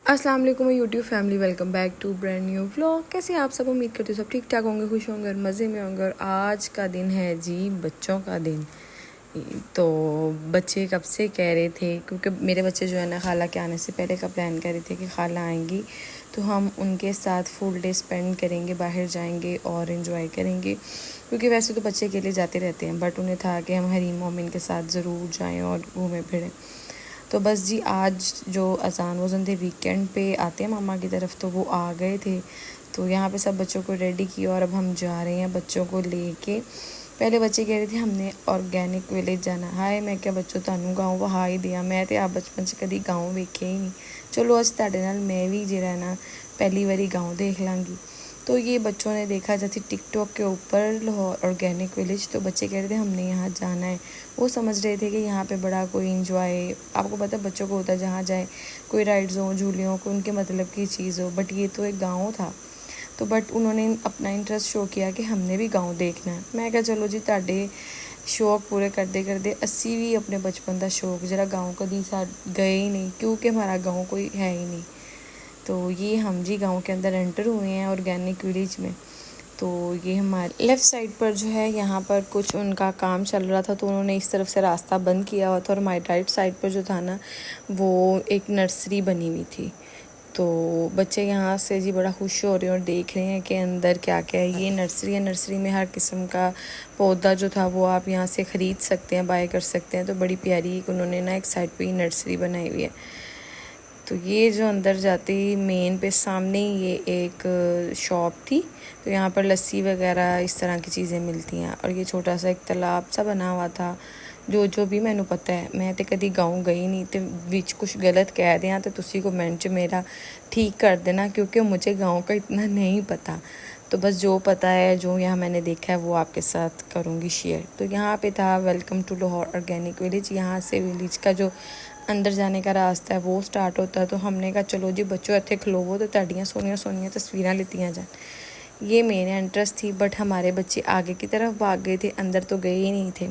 अस्सलाम वालेकुम YouTube family, welcome back to brand new vlog. कैसे आप सब? उम्मीद करते हो सब ठीक ठाक होंगे, खुश होंगे और मज़े में होंगे। और आज का दिन है जी बच्चों का दिन। तो बच्चे कब से कह रहे थे, क्योंकि मेरे बच्चे जो है ना खाला के आने से पहले का प्लान कर रहे थे कि खाला आएंगी तो हम उनके साथ फुल डे स्पेंड करेंगे, बाहर जाएंगे और इन्जॉय करेंगे। क्योंकि वैसे तो बच्चे अकेले जाते रहते हैं, बट उन्हें था कि हम हरीम मोमिन के साथ ज़रूर जाएँ और घूमें फिरें। तो बस जी आज जो अज़ान वज़न थे वीकेंड पे आते हैं मामा की तरफ, तो वो आ गए थे। तो यहाँ पे सब बच्चों को रेडी किया और अब हम जा रहे हैं बच्चों को लेके। पहले बच्चे कह रहे थे हमने ऑर्गेनिक विलेज जाना। हाय मैं क्या बच्चों तुहानू गाँव वहा ही दिया, मैं तो आप बचपन से कभी गाँव वेखे ही नहीं। चलो अज तुहाडे नाल मैं भी जिहड़ा ना पहली बारी गाँव देख लाँगी। तो ये बच्चों ने देखा जैसे टिकटॉक के ऊपर लाहौर ऑर्गेनिक विलेज, तो बच्चे कह रहे थे हमने यहाँ जाना है। वो समझ रहे थे कि यहाँ पे बड़ा कोई इंजॉय, आपको पता है बच्चों को होता है जहाँ जाए कोई राइड्स हो, झूले हो, कोई उनके मतलब की चीज़ हो, बट ये तो एक गाँव था। तो बट उन्होंने अपना इंटरेस्ट शो किया कि हमने भी गाँव देखना है। मैं क्या चलो जी तुहाडे शौक पूरे करते करते असी भी अपने बचपन का शौक जरा गाँव कभी साथ गए ही नहीं, क्योंकि हमारा गाँव कोई है ही नहीं। तो ये हम जी गांव के अंदर एंटर हुए हैं ऑर्गेनिक विलेज में। तो ये हमारे लेफ़्ट साइड पर जो है यहाँ पर कुछ उनका काम चल रहा था, तो उन्होंने इस तरफ से रास्ता बंद किया हुआ था। और हमारी राइट साइड पर जो था ना वो एक नर्सरी बनी हुई थी। तो बच्चे यहाँ से जी बड़ा खुश हो रहे हैं और देख रहे हैं कि अंदर क्या क्या है। ये नर्सरी है, नर्सरी में हर किस्म का पौधा जो था वो आप यहाँ से ख़रीद सकते हैं, बाय कर सकते हैं। तो बड़ी प्यारी उन्होंने ना एक साइड पे ही नर्सरी बनाई हुई है। तो ये जो अंदर जाते ही मेन पे सामने ही ये एक शॉप थी। तो यहाँ पर लस्सी वगैरह इस तरह की चीज़ें मिलती हैं। और ये छोटा सा एक तालाब सा बना हुआ था। जो भी मैनू पता है, मैं तो कभी गाँव गई नहीं, तो विच कुछ गलत कह दें तो तुसी कमेंट च मेरा ठीक कर देना, क्योंकि मुझे गाँव का इतना नहीं पता। तो बस जो पता है, जो यहाँ मैंने देखा है वो आपके साथ करूँगी शेयर। तो यहाँ पे था welcome to Lahore organic village. यहाँ से विलेज का जो अंदर जाने का रास्ता है वो स्टार्ट होता है। तो हमने कहा चलो जी बच्चों इत्थे खलोवो तो तुहाडियां सोहनियां सोहनियां तस्वीरां लितियां जान। ये मेन एंट्रेंस थी, बट हमारे बच्चे आगे की तरफ भाग गए थे, अंदर तो गए ही नहीं थे।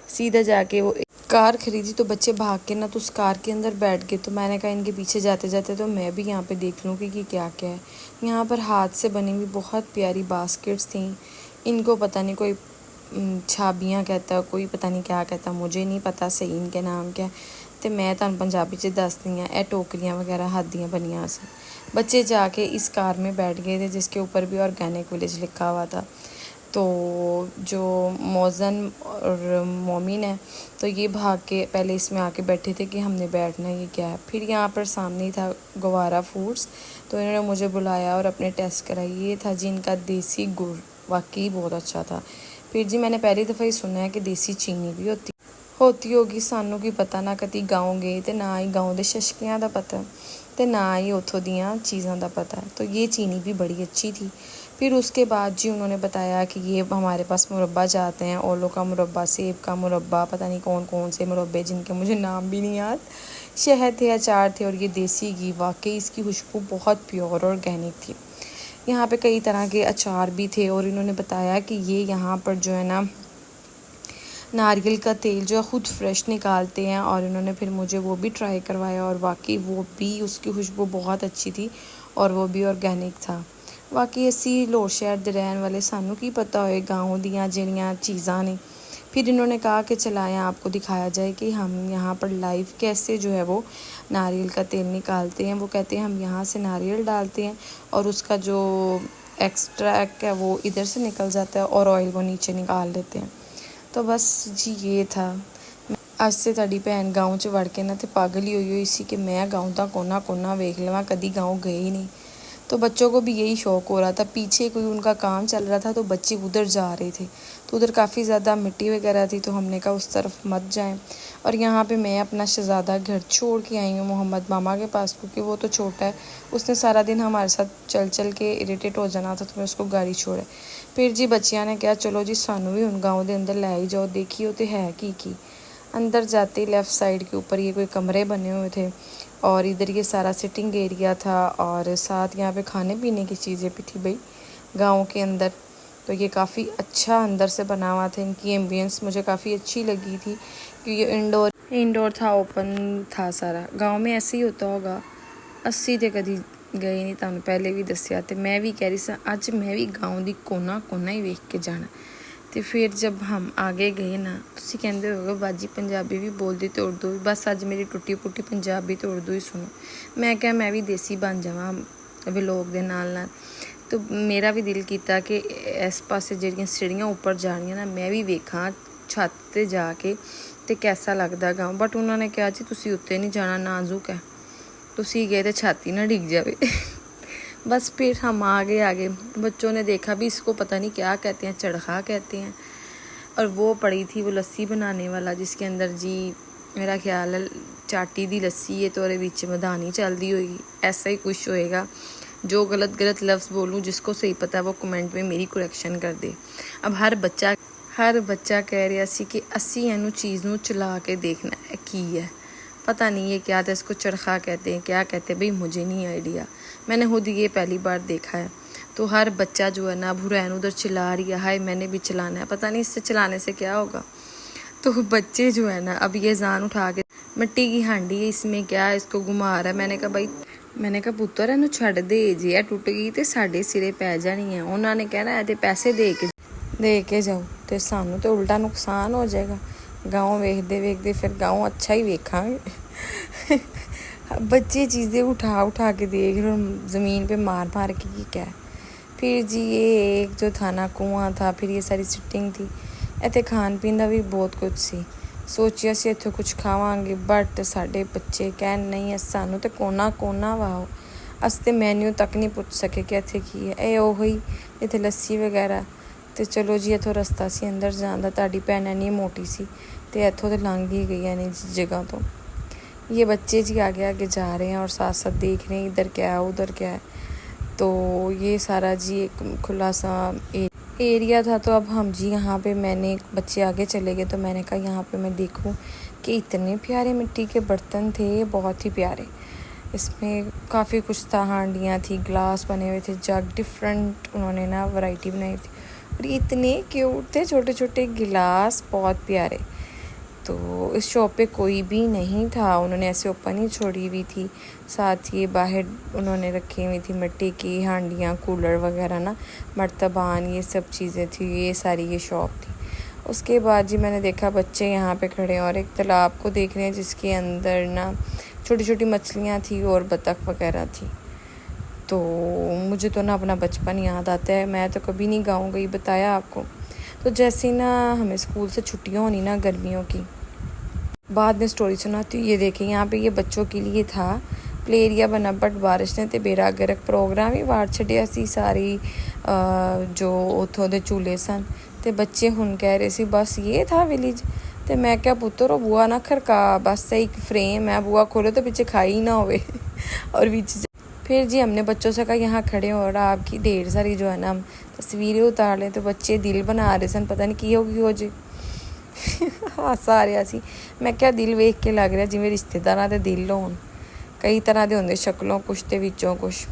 सीधा जाके वो कार खरीदी, तो बच्चे भाग के ना तो उस कार के अंदर बैठ गए। तो मैंने कहा इनके पीछे जाते जाते तो मैं भी यहाँ पे देख लूँ कि क्या क्या है। यहाँ पर हाथ से बनी हुई बहुत प्यारी बास्केट्स थी। इनको पता नहीं कोई छाबियाँ कहता है, कोई पता नहीं क्या कहता, मुझे नहीं पता सही इनके नाम क्या है। तो मैं तुहानू पंजाबी च दसदी हाँ, ये टोकरियाँ वगैरह हाथ दियाँ बनियाँ सी। बच्चे जाके इस कार में बैठ गए थे जिसके ऊपर भी ऑर्गेनिक विलेज लिखा हुआ था। तो जो मौज़न और मोमिन है, तो ये भाग के पहले इसमें आके बैठे थे कि हमने बैठना, ये क्या है। फिर यहाँ पर सामने ही था गवारा फूड्स, तो इन्होंने मुझे बुलाया और अपने टेस्ट कराई। ये था जी इनका देसी गुड़, वाकई बहुत अच्छा था। फिर जी मैंने पहली दफ़ा ही सुना है कि देसी चीनी भी होती होगी, सानू की पता, ना कभी गाँव गए तो ना ही गाँव के शशकियां का पता तो ना ही उतों दियाँ चीज़ों का पता है। तो ये चीनी भी बड़ी अच्छी थी। फिर उसके बाद जी उन्होंने बताया कि ये हमारे पास मुरब्बा चाहते हैं, ओलो का मुरब्बा, सेब का मुरब्बा, पता नहीं कौन कौन से मुरब्बे जिनके मुझे नाम भी नहीं याद। शहद थे, अचार थे और ये देसी घी। वाकई इसकी खुशबू बहुत प्योर और ऑर्गेनिक थी। यहाँ पे कई तरह के अचार भी थे और इन्होंने बताया कि ये यहाँ पर जो है ना नारियल का तेल जो है ख़ुद फ्रेश निकालते हैं। और इन्होंने फिर मुझे वो भी ट्राई करवाया और वाकई वो भी, उसकी खुशबू बहुत अच्छी थी और वो भी ऑर्गेनिक था। बाकी असी लाहौर शहर दे रहने वाले, सानू की पता होए गाँव दियाँ जिहड़ियां चीज़ां ने। फिर इन्होंने कहा कि चलाएं आपको दिखाया जाए कि हम यहाँ पर लाइव कैसे जो है वो नारियल का तेल निकालते हैं। वो कहते हैं हम यहाँ से नारियल डालते हैं और उसका जो एक्सट्रैक्ट है वो इधर से निकल जाता है और ऑयल वो नीचे निकाल लेते हैं। तो बस जी ये था। अज तो तुहाडी भैन गाँव च वड़ के ना तो पागल ही हुई सी कि मैं गाँव का कोना कोना वेख लवां, कभी गाँव गए ही नहीं। तो बच्चों को भी यही शौक़ हो रहा था। पीछे कोई उनका काम चल रहा था तो बच्चे उधर जा रहे थे, तो उधर काफ़ी ज़्यादा मिट्टी वगैरह थी, तो हमने कहा उस तरफ मत जाएं। और यहाँ पे मैं अपना शहज़ादा घर छोड़ के आई हूँ मोहम्मद मामा के पास, क्योंकि वो तो छोटा है, उसने सारा दिन हमारे साथ चल चल के इरीटेट हो जाना था, तो मैं उसको गाड़ी छोड़े। फिर जी बच्चियाँ ने कहा चलो जी सानू भी हुण गाँव के अंदर लै ही जाओ, देखिए तो है की। अंदर जाते ही लेफ़्ट साइड के ऊपर ये कोई कमरे बने हुए थे और इधर ये सारा सिटिंग एरिया था और साथ यहाँ पे खाने पीने की चीज़ें भी थी भाई गाँव के अंदर। तो ये काफ़ी अच्छा अंदर से बना हुआ था। इनकी एम्बियंस मुझे काफ़ी अच्छी लगी थी कि ये इंडोर था, ओपन था सारा। गांव में ऐसे ही होता होगा। ਅਸੀਂ ਤੇ ਕਦੀ ਗਏ ਨਹੀਂ, ਤੁਹਾਨੂੰ ਪਹਿਲੇ ਵੀ ਦੱਸਿਆ। ਤੇ मैं भी कह रही सी ਅੱਜ मैं भी गाँव ਦੀ कोना कोना ही वेख के जाना। तो फिर जब हम आगे गए ना, तुसी कहंदे होगे बाजी पंजाबी भी बोलदी ते उर्दू भी, बस अज मेरी टुटी फुटी पंजाबी तो उर्दू ही सुनो। मैं क्या मैं भी देसी बन जावां व्लॉग दे नाल नाल। तो मेरा भी दिल किया कि इस पासे जिहड़ियां सीढ़ियां उपर जानियां ना, मैं भी वेखां छत ते जाके ते कैसा लगदा गाँव। बट उन्होंने कहा जी तुसी उत्ते नहीं जाना, नाजुक है, तुसी गए तो छाती ना डिग जावे। बस फिर हम आगे बच्चों ने देखा भी इसको पता नहीं क्या कहते हैं, चरखा कहते हैं। और वो पड़ी थी वो लस्सी बनाने वाला, जिसके अंदर जी मेरा ख्याल है चाटी दी लस्सी है तो विच मधानी चलती होगी, ऐसा ही कुछ होएगा। जो गलत लफ्ज़ बोलूँ, जिसको सही पता है वो कमेंट में मेरी करेक्शन कर दे। अब हर बच्चा कह रहा सी कि असी इनू चीज़ नू चला के देखना है की है, पता नहीं ये क्या था, इसको चरखा कहते हैं क्या कहते हैं भाई, मुझे नहीं आइडिया। मैंने खुद ये पहली बार देखा है। तो हर बच्चा जो है ना भुरैन उधर चला रही है, हाय मैंने भी चलाना है, पता नहीं इससे चलाने से क्या होगा। तो बच्चे जो है ना अब ये जान उठा के मिट्टी की हांडी है, इसमें क्या है, इसको घुमा रहा है। मैंने कहा पुत्तर इनू छड़ दे जे, टुट गई तो साढ़े सिरे पै जानी है। उन्होंने कहना है पैसे दे के जाओ, तो सानू तो उल्टा नुकसान हो जाएगा। गाँव वेखते फिर गाँव अच्छा ही वेखांगे। बच्चे चीज़ें उठा के देख रहे, ज़मीन पे मार के ये क्या है। फिर जी ये एक जो था ना कुआं था, फिर ये सारी सिटिंग थी, इत्थे खान पीन का भी बहुत कुछ सी। सोचिया सी इत्थे कुछ खावांगे, बट साडे बच्चे कहन नहीं सानू तो कोना वाओ। अस तो मैन्यू तक नहीं पुछ सके कि इत्थे की है। ये ओही इत्थे लस्सी वगैरह। तो चलो जी इत्थों रस्ता सी अंदर जान दा, तुहाडी भैन इन्नी मोटी सी तो इत्थों तो लंघ ही गई ने जगह तो। ये बच्चे जी आगे जा रहे हैं और साथ देख रहे हैं इधर क्या है उधर क्या है। तो ये सारा जी एक खुला सा एरिया था। तो अब हम जी यहाँ पे मैंने बच्चे आगे चले गए, तो मैंने कहा यहाँ पे मैं देखूँ कि इतने प्यारे मिट्टी के बर्तन थे, बहुत ही प्यारे। इसमें काफ़ी कुछ था, हांडियाँ थी, ग्लास बने हुए थे, जग, डिफरेंट उन्होंने ना वैरायटी बनाई थी। और ये इतने क्यूट थे, छोटे छोटे गिलास, बहुत प्यारे। तो इस शॉप पे कोई भी नहीं था, उन्होंने ऐसे ओपन ही छोड़ी हुई थी। साथ ही बाहर उन्होंने रखी हुई थी मिट्टी की हांडियाँ, कूलर वगैरह ना, मर्तबान, ये सब चीज़ें थी। ये सारी ये शॉप थी। उसके बाद जी मैंने देखा बच्चे यहाँ पे खड़े हैं और एक तालाब को देख रहे हैं, जिसके अंदर ना छोटी छोटी मछलियाँ थी और बतख वगैरह थी। तो मुझे तो ना अपना बचपन याद आता है, मैं तो कभी नहीं गाँव गई, बताया आपको। तो जैसे ना हमें स्कूल से छुट्टियाँ होनी ना गर्मियों की, बाद में स्टोरी सुनाती हूँ। ये देखें यहाँ पे ये बच्चों के लिए था प्ले एरिया बना, बट बारिश ने तो बेड़ा गर्क प्रोग्राम ही वार छड्डिया सी। सारी जो उतों दे झूले सन, तो बच्चे हुण कह रहे सी बस ये था विलेज। तो मैं क्या पुत्तर बुआ ना खड़का, बस एक फ्रेम है, बुआ खोलो तो पीछे खाई ना होवे। और बीच फिर जी हमने बच्चों से कहा यहाँ खड़े हो और आपकी ढेर सारी जो है ना तस्वीरें उतार लें। तो बच्चे दिल बना रहे सन, पता नहीं की होगी हो जी। हासा आ रहा सी। मैं क्या दिल वेख के लग रहा जिवें रिश्तेदारां दे दिल होण, कई तरह के होंदे, शक्लों कुछ ते विचों कुछ।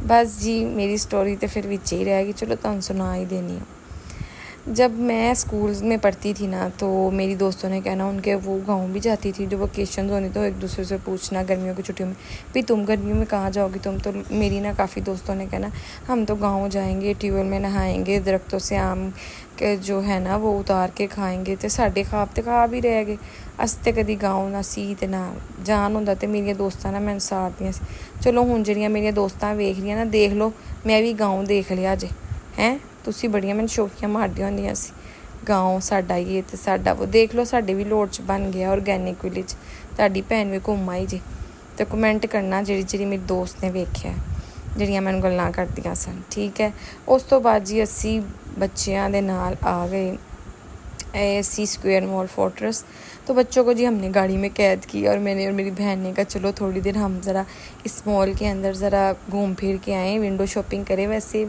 बस जी मेरी स्टोरी तो फिर विच ही रह गई, चलो तुहानूं सुना ही देनी है। जब मैं स्कूल में पढ़ती थी ना, तो मेरी दोस्तों ने कहना, उनके वो गांव भी जाती थी, जो वोकेशन होनी तो एक दूसरे से पूछना गर्मियों की छुट्टियों में भी तुम गर्मियों में कहाँ जाओगी तुम। तो मेरी ना काफ़ी दोस्तों ने कहना हम तो गांव जाएंगे, ट्यूबवेल में नहाएंगे, दरख्तों से आम के जो है ना वो उतार के खाएंगे। तो साढ़े खाब तो खा भी रह गए। अस तो कभी गाँव ना सी ते ना जान होंदा। तो मेरिया दोस्तां ना मैनूं सारदियां सी। चलो हुण जिहड़ियां मेरिया दोस्तां वेख रही ना, देख लो मैं भी गाँव देख लिया जे हैं। तुसी बड़ियां मैनूं शौकियां मारदियां होंदियां सी, गाँव साडा ये ते साडा वो, देख लो साडे भी लोड़ च बन गया ऑर्गैनिक विलेज। तुहाडी भैन भी घुम आई जे। तो कमेंट करना ਜਿਹੜੀ मेरी दोस्त ने वेख्या, ਜਿਹੜੀਆਂ मैनूं गल्लां करदियां सन, ठीक है। उस तो बाद जी असी बच्चियां दे नाल आ गए ASC स्क्वायर मॉल फोर्ट्रेस। तो बच्चों को जी हमने गाड़ी में कैद किया और मैंने और मेरी बहन ने कहा चलो थोड़ी देर हम ज़रा इस मॉल के अंदर ज़रा घूम फिर के आएँ, विंडो शॉपिंग करें। वैसे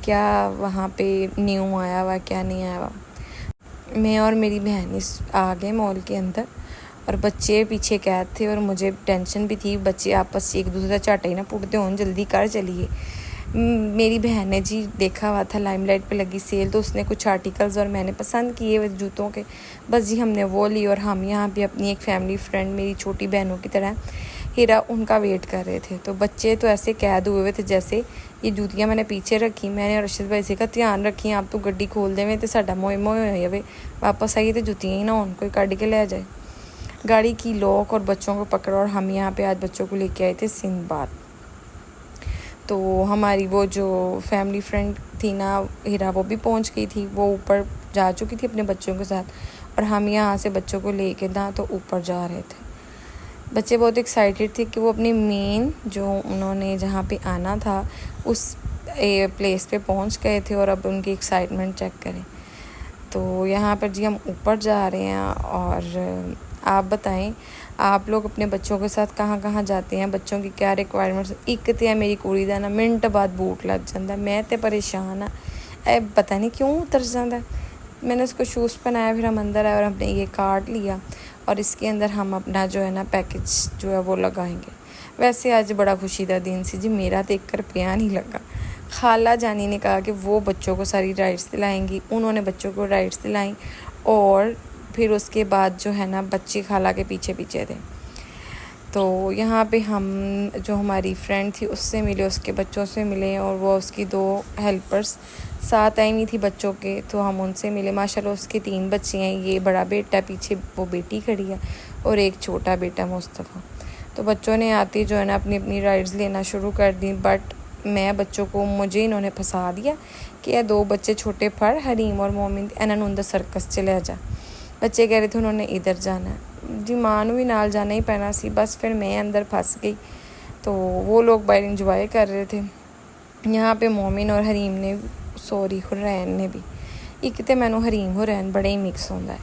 क्या वहाँ पे न्यू आया हुआ क्या नहीं आया हुआ। मैं और मेरी बहन आ गए मॉल के अंदर और बच्चे पीछे कैद थे और मुझे टेंशन भी थी, बच्चे आपस एक दूसरे का चाटा ही ना पुटते हों, जल्दी कर चलिए। मेरी बहन ने जी देखा हुआ था लाइमलाइट पे लगी सेल, तो उसने कुछ आर्टिकल्स और मैंने पसंद किए हुए जूतों के, बस जी हमने वो ली। और हम यहाँ पे अपनी एक फैमिली फ्रेंड, मेरी छोटी बहनों की तरह हीरा उनका वेट कर रहे थे। तो बच्चे तो ऐसे कैद हुए थे जैसे, ये जूतियाँ मैंने पीछे रखी, मैंने रशीद भाई से कहा ध्यान रखी आप तो गड्डी खोल देवें तो साडा मोए मोए हो जाए, वापस आइए तो जुतियाँ ही ना हो, कोई कट के ले जाए। गाड़ी की लॉक और बच्चों को पकड़ा और हम यहाँ पे आज बच्चों को लेके आए थे सिंदबाद। तो हमारी वो जो फैमिली फ्रेंड थी ना हीरा, वो भी पहुँच गई थी, वो ऊपर जा चुकी थी अपने बच्चों के साथ, और हम यहाँ से बच्चों को लेके ना तो ऊपर जा रहे थे। बच्चे बहुत एक्साइटेड थे कि वो अपनी मेन जो उन्होंने जहाँ पे आना था उस प्लेस पे पहुँच गए थे, और अब उनकी एक्साइटमेंट चेक करें। तो यहाँ पर जी हम ऊपर जा रहे हैं, और आप बताएं आप लोग अपने बच्चों के साथ कहाँ कहाँ जाते हैं, बच्चों की क्या रिक्वायरमेंट्स। एक तो है मेरी कुड़ी का ना मिनट बाद बूट लग जाता, मैं तो परेशान हाँ, पता नहीं क्यों उतर जाता। मैंने उसको शूज़ पहनाया, फिर हम अंदर आए और हमने ये कार्ड लिया, और इसके अंदर हम अपना जो है ना पैकेज जो है वो लगाएंगे। वैसे आज बड़ा खुशी का दिन सी जी, मेरा तो 1 रुपया नहीं लगा। खाला जानी ने कहा कि वो बच्चों को सारी राइड्स दिलाएंगी, उन्होंने बच्चों को राइड्स दिलाई, और फिर उसके बाद जो है ना बच्चे खाला के पीछे पीछे थे। तो यहाँ पे हम जो हमारी फ्रेंड थी उससे मिले, उसके बच्चों से मिले, और वो उसकी 2 हेल्पर्स साथ आई हुई थी बच्चों के, तो हम उनसे मिले। माशाल्लाह उसके 3 बच्चे हैं, ये बड़ा बेटा, पीछे वो बेटी खड़ी है, और एक छोटा बेटा मुस्तफ़ा। तो बच्चों ने आते जो है ना अपनी अपनी राइड्स लेना शुरू कर दी, बट मैं बच्चों को, मुझे इन्होंने फंसा दिया कि ये 2 बच्चे छोटे फड़ हरीम और मोमिन इन्होंने उधर सर्कस चले जा। बच्चे कह रहे थे उन्होंने इधर जाना है जी, मां नूं भी नाल जाना ही पैना सी, बस फिर मैं अंदर फंस गई। तो वो लोग बाहर इंजॉय कर रहे थे। यहाँ पे मोमिन और हरीम ने, सॉरी हुरैन ने भी, एक तो मैनू हरीम हुरैन बड़े ही मिक्स होता है।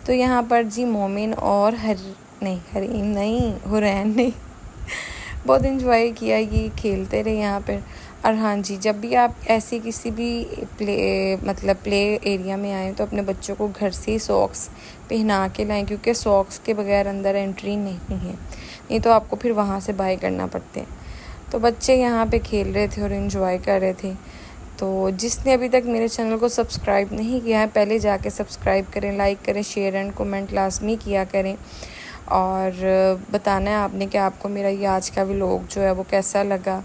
तो यहाँ पर जी मोमिन और हरीम नहीं हुरैन ने बहुत इंजॉय किया, ये खेलते रहे यहाँ पर। और हाँ जी, जब भी आप ऐसी किसी भी प्ले एरिया में आएँ तो अपने बच्चों को घर से ही सॉक्स पहना के लाएं, क्योंकि सॉक्स के बगैर अंदर एंट्री नहीं है, नहीं तो आपको फिर वहाँ से बाय करना पड़ते हैं। तो बच्चे यहाँ पे खेल रहे थे और इन्जॉय कर रहे थे। तो जिसने अभी तक मेरे चैनल को सब्सक्राइब नहीं किया है, पहले जाके सब्सक्राइब करें, लाइक करें, शेयर एंड कमेंट लाजमी किया करें, और बताना है आपने कि आपको मेरा ये आज का व्लॉग जो है वो कैसा लगा।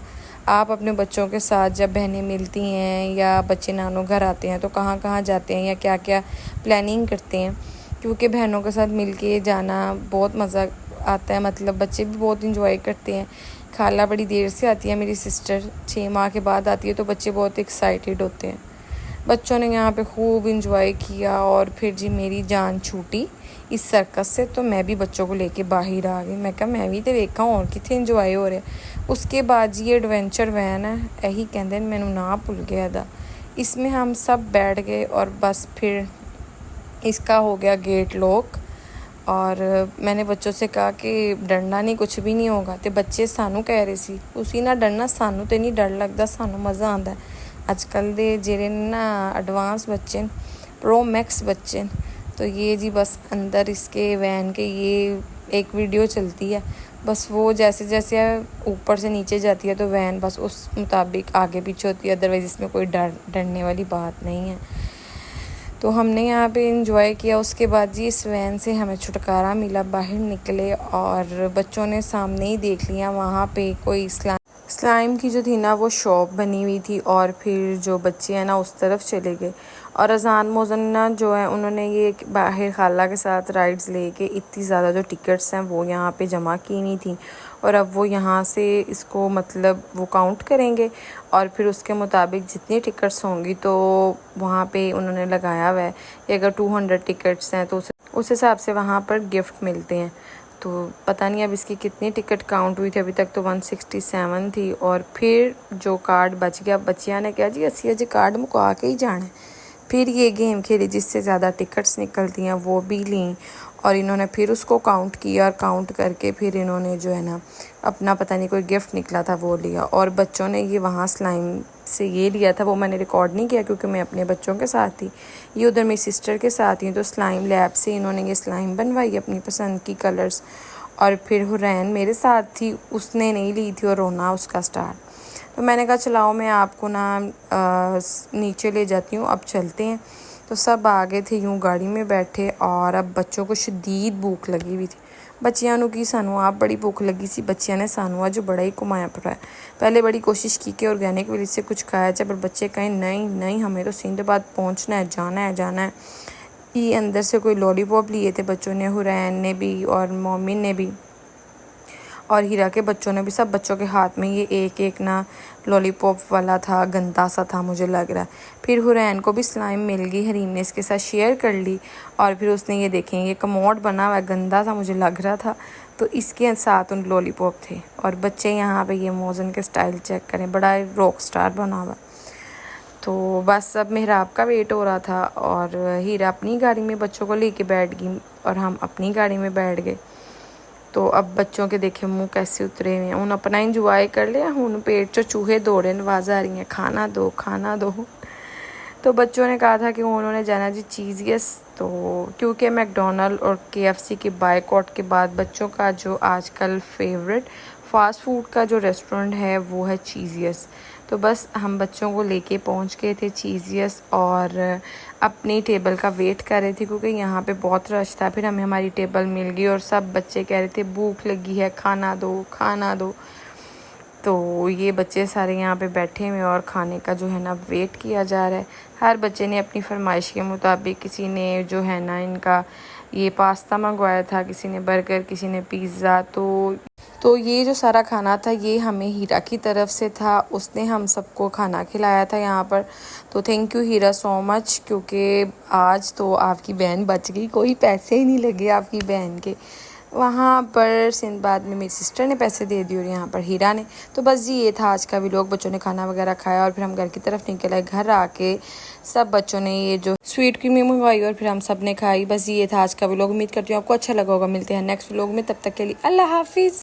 आप अपने बच्चों के साथ जब बहनें मिलती हैं या बच्चे नानों घर आते हैं तो कहाँ कहाँ जाते हैं या क्या क्या प्लानिंग करते हैं, क्योंकि बहनों के साथ मिल के जाना बहुत मज़ा आता है, मतलब बच्चे भी बहुत इंजॉय करते हैं। खाला बड़ी देर से आती है, मेरी सिस्टर 6 माह के बाद आती है, तो बच्चे बहुत एक्साइटेड होते हैं। बच्चों ने यहाँ पे खूब इंजॉय किया, और फिर जी मेरी जान छूटी इस सर्कस से, तो मैं भी बच्चों को लेके बाहर आ गई। मैं कहा मैं भी तो देखा और कितने इंजॉय हो रहे। उसके बाद जी एडवेंचर वैन है, यही कहते हैं, मैनू ना भुल गया था, इसमें हम सब बैठ गए, और बस फिर इसका हो गया गेट लॉक। और मैंने बच्चों से कहा कि डरना नहीं, कुछ भी नहीं होगा। तो बच्चे सानू कह रहे सी तुसी ना डरना, सानू तो नहीं डर लगता, सानू मज़ा आता है। अजकल दे जेरे ना एडवांस बच्चे प्रो मैक्स बच्चे, तो ये जी बस अंदर इसके वैन के ये एक वीडियो चलती है, बस वो जैसे जैसे ऊपर से नीचे जाती है तो वैन बस उस मुताबिक आगे पीछे होती है, अदरवाइज़ इसमें कोई डरने वाली बात नहीं है। तो हमने यहाँ पे इंजॉय किया। उसके बाद जी इस वैन से हमें छुटकारा मिला, बाहर निकले, और बच्चों ने सामने ही देख लिया वहाँ पे कोई स्लाइम की जो थी ना वो शॉप बनी हुई थी, और फिर जो बच्चे हैं ना उस तरफ चले गए। और अजान मोज़न्ना जो है उन्होंने ये बाहर खाला के साथ राइड्स लेके इतनी ज़्यादा जो टिकट्स हैं वो यहाँ पे जमा की नहीं थी, और अब वो यहाँ से इसको मतलब वो काउंट करेंगे, और फिर उसके मुताबिक जितनी टिकट्स होंगी तो वहाँ पे उन्होंने लगाया हुआ है कि अगर 200 टिकट्स हैं तो उस हिसाब से वहाँ पर गिफ्ट मिलते हैं। तो पता नहीं अब इसकी कितनी टिकट काउंट हुई थी, अभी तक तो 167 थी। और फिर जो कार्ड बच गया, बच्चियाँ ने कहा जी असी अज कार्ड मुका के ही जाना है। फिर ये गेम खेली, जिससे ज़्यादा टिकट्स निकलती हैं वो भी ली, और इन्होंने फिर उसको काउंट किया, और काउंट करके फिर इन्होंने जो है ना अपना पता नहीं कोई गिफ्ट निकला था वो लिया। और बच्चों ने ये वहाँ स्लाइम से ये लिया था, वो मैंने रिकॉर्ड नहीं किया क्योंकि मैं अपने बच्चों के साथ थी, ये उधर मेरी सिस्टर के साथ थी। तो स्लाइम लैब से इन्होंने ये स्लाइम बनवाई अपनी पसंद की कलर्स। और फिर हुरैन मेरे साथ थी, उसने नहीं ली थी और रोना उसका स्टार्ट। तो मैंने कहा चलाओ मैं आपको ना नीचे ले जाती हूँ, अब चलते हैं। तो सब आ गए थे यूँ गाड़ी में बैठे, और अब बच्चों को शदीद भूख लगी हुई थी। बच्चियां नूं की सानू आप बड़ी भुख लगी सी, बच्चियां ने सानू अज बड़ा ही घुमाया फिराया। पहले बड़ी कोशिश की कि ऑर्गेनिक विलेज से कुछ खाया जाए, पर बच्चे कहें नहीं नहीं, हमें तो सिंधाबाद पहुँचना है, जाना है। ये अंदर से कोई लॉलीपॉप लिए थे बच्चों ने, हुरैन ने भी और मोमिन ने भी और हीरा के बच्चों ने भी। सब बच्चों के हाथ में ये एक एक ना लॉलीपॉप वाला था, गंदा सा था मुझे लग रहा है। फिर हुरैन को भी स्लाइम मिल गई, हरीम ने इसके साथ शेयर कर ली और फिर उसने ये देखें ये कमोड बना हुआ गंदा था मुझे लग रहा था, तो इसके साथ उन लॉलीपॉप थे। और बच्चे यहाँ पे ये मोज़न के स्टाइल चेक करें, बड़ा रॉक स्टार बना हुआ। तो बस अब मेहराब का वेट हो रहा था और हीरा अपनी गाड़ी में बच्चों को लेके बैठ गई और हम अपनी गाड़ी में बैठ गए। तो अब बच्चों के देखे मुंह कैसे उतरे हुए हैं, उन अपना इंजॉय कर लिया, हूँ पेट चो चूहे दौड़े आवाज़ आ रही हैं खाना दो। तो बच्चों ने कहा था कि उन्होंने जाना जी चीज़ियस, तो क्योंकि मैकडोनल्ड और KFC के बायकॉट के बाद बच्चों का जो आजकल फेवरेट फ़ास्ट फूड का जो रेस्टोरेंट है वो है चीज़ियस। तो बस हम बच्चों को लेके पहुंच गए थे चीज़ियस और अपनी टेबल का वेट कर रहे थे क्योंकि यहाँ पे बहुत रश था। फिर हमें हमारी टेबल मिल गई और सब बच्चे कह रहे थे भूख लगी है, खाना दो। तो ये बच्चे सारे यहाँ पे बैठे हुए और खाने का जो है ना वेट किया जा रहा है। हर बच्चे ने अपनी फरमाइश के मुताबिक, किसी ने जो है ना इनका ये पास्ता मंगवाया था, किसी ने बर्गर, किसी ने पिज़्ज़ा। तो ये जो सारा खाना था ये हमें हीरा की तरफ से था, उसने हम सबको खाना खिलाया था यहाँ पर। तो thank you Heera so much, क्योंकि आज तो आपकी बहन बच गई, कोई पैसे ही नहीं लगे आपकी बहन के। वहाँ पर सिंधबाद में मेरी सिस्टर ने पैसे दे दिए और यहाँ पर हीरा ने। तो बस जी ये था आज का व्लॉग। बच्चों ने खाना वगैरह खाया और फिर हम घर की तरफ निकल आए। घर आके सब बच्चों ने ये जो स्वीट क्रीम मंगवाई और फिर हम सब ने खाई। बस ये था आज का व्लॉग। उम्मीद करती हूँ आपको अच्छा लगा होगा। मिलते हैं नेक्स्ट व्लॉग में, तब तक के लिए अल्लाह हाफिज़।